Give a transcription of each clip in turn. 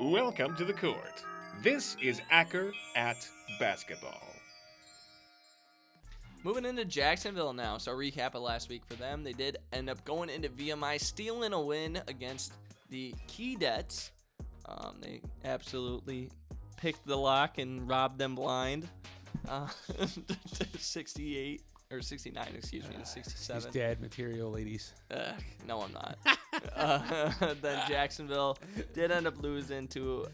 Welcome to the court. This is Acker at basketball. Moving into Jacksonville now. So recap of last week for them. They did end up going into VMI, stealing a win against the Keydets. They absolutely picked the lock and robbed them blind. 68 or 69, excuse me, to 67. He's dad material, ladies. No, I'm not. Then Jacksonville did end up losing to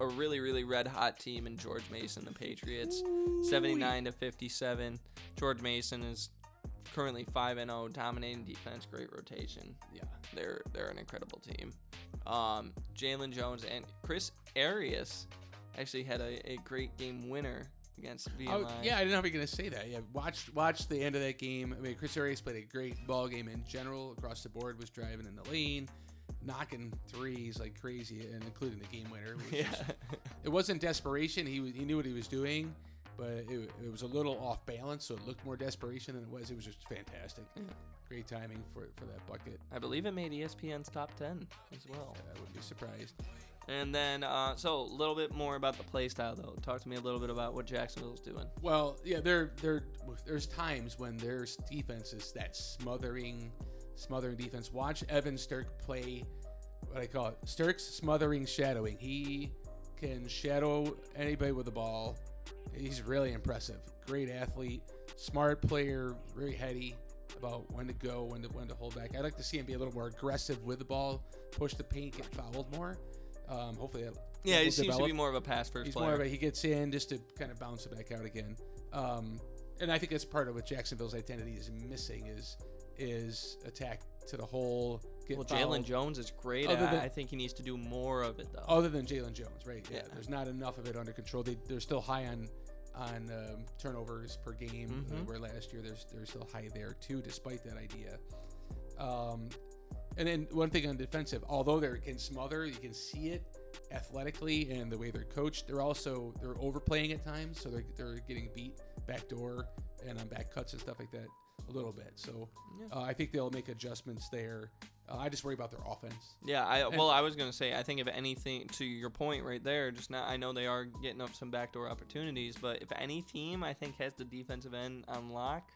a really, really red-hot team in George Mason, the Patriots, 79-57. George Mason is currently 5-0, dominating defense, great rotation. Yeah, they're an incredible team. Jalen Jones and Chris Arias actually had a great game winner against VMI. Oh, yeah, I didn't know you were going to say that. Yeah, watch the end of that game. I mean, Chris Arias played a great ball game in general across the board, was driving in the lane, knocking threes like crazy, and including the game winner. It wasn't desperation. He knew what he was doing, but it was a little off balance, so it looked more desperation than it was. It was just fantastic. Yeah. Great timing for that bucket. I believe it made ESPN's top 10 as well. I wouldn't be surprised. And then, so a little bit more about the play style, though. Talk to me a little bit about what Jacksonville's doing. Well, yeah, there's times when their defense is that smothering defense. Watch Evan Sturck play what I call it, Sturck's smothering shadowing. He can shadow anybody with the ball. He's really impressive. Great athlete, smart player, very heady about when to go, when to hold back. I'd like to see him be a little more aggressive with the ball, push the paint, get fouled more. Hopefully that he seems to be more of a pass first player. He gets in just to kind of bounce it back out again. And I think that's part of what Jacksonville's identity is missing is attack to the hole. Jalen Jones is great at it. I think he needs to do more of it, though. Other than Jalen Jones, right? Yeah, there's not enough of it under control. They're still high on turnovers per game, where last year they're still high there too, despite that idea. And then one thing on defensive, although they can smother, you can see it athletically and the way they're coached. They're overplaying at times, so they're getting beat backdoor and on back cuts and stuff like that a little bit. So I think they'll make adjustments there. I just worry about their offense. Yeah, I was going to say, I think if anything, to your point right there, I know they are getting up some backdoor opportunities, but if any team I think has the defensive end on lock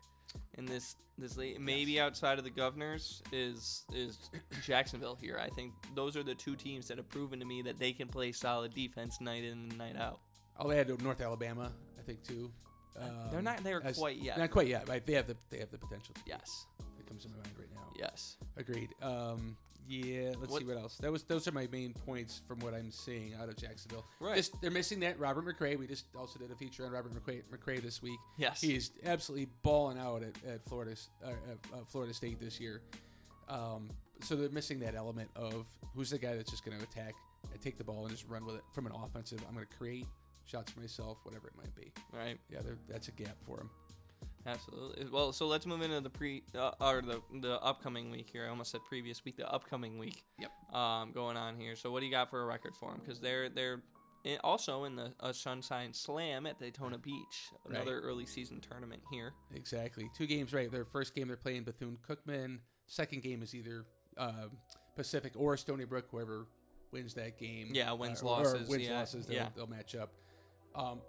in this league, maybe outside of the Governors, is Jacksonville here. I think those are the two teams that have proven to me that they can play solid defense night in and night out. I'll add North Alabama, I think, too. They're not there quite yet. Not quite yet, but they have the potential. Yes. It comes to my mind right now. Yes. Agreed. Let's see what else. Those are my main points from what I'm seeing out of Jacksonville. Right. They're missing that Robert McRae. We just also did a feature on Robert McRae this week. Yes. He's absolutely balling out at Florida State this year. So they're missing that element of who's the guy that's just going to attack and take the ball and just run with it from an offensive. I'm going to create shots for myself, whatever it might be. Right. Yeah, that's a gap for him. Absolutely. Well, so let's move into the upcoming week here. I almost said previous week, the upcoming week. Yep. Going on here. So what do you got for a record for them? Because they're also in the Sunshine Slam at Daytona Beach, another early season tournament here. Exactly. 2 games, right? Their first game they're playing Bethune-Cookman. Second game is either Pacific or Stony Brook, whoever wins that game. Yeah, losses. They'll match up.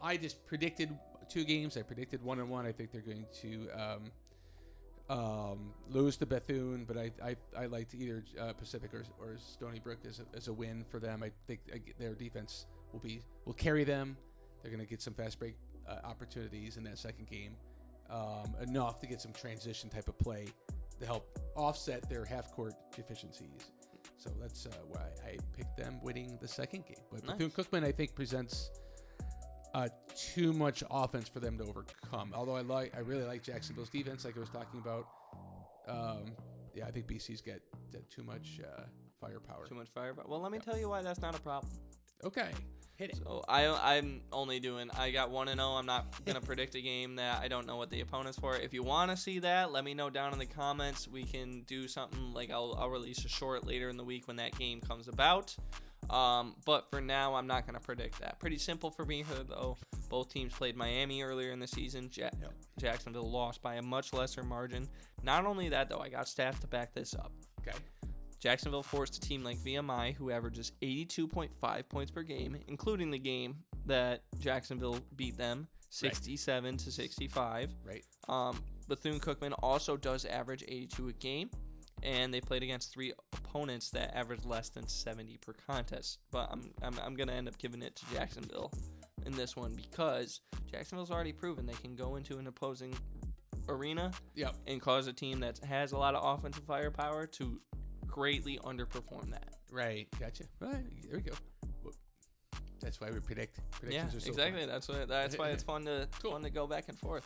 I just predicted 2 games. I predicted 1-1. I think they're going to lose to Bethune, but I liked either Pacific or Stony Brook as a win for them. I think their defense will carry them. They're going to get some fast break opportunities in that second game, enough to get some transition type of play to help offset their half court deficiencies. So that's why I picked them winning the second game. But nice. Bethune-Cookman, I think, presents too much offense for them to overcome. Although I really like Jacksonville's defense, like I was talking about. I think BC's got too much firepower. Too much firepower. Well, let me tell you why that's not a problem. Okay, hit it. So I got 1-0. I'm not gonna predict a game that I don't know what the opponent's for. If you want to see that, let me know down in the comments. We can do something like I'll release a short later in the week when that game comes about. But for now, I'm not going to predict that. Pretty simple for me here, though. Both teams played Miami earlier in the season. Jacksonville lost by a much lesser margin. Not only that, though, I got stats to back this up. Okay. Jacksonville forced a team like VMI, who averages 82.5 points per game, including the game that Jacksonville beat them 67 to 65. Right. Bethune-Cookman also does average 82 a game, and they played against 3 opponents that average less than 70 per contest. But I'm gonna end up giving it to Jacksonville in this one because Jacksonville's already proven they can go into an opposing arena and cause a team that has a lot of offensive firepower to greatly underperform that. Right. Gotcha. All right. There we go. That's why we predict. Predictions are so exactly. fun. That's why it's fun to go back and forth.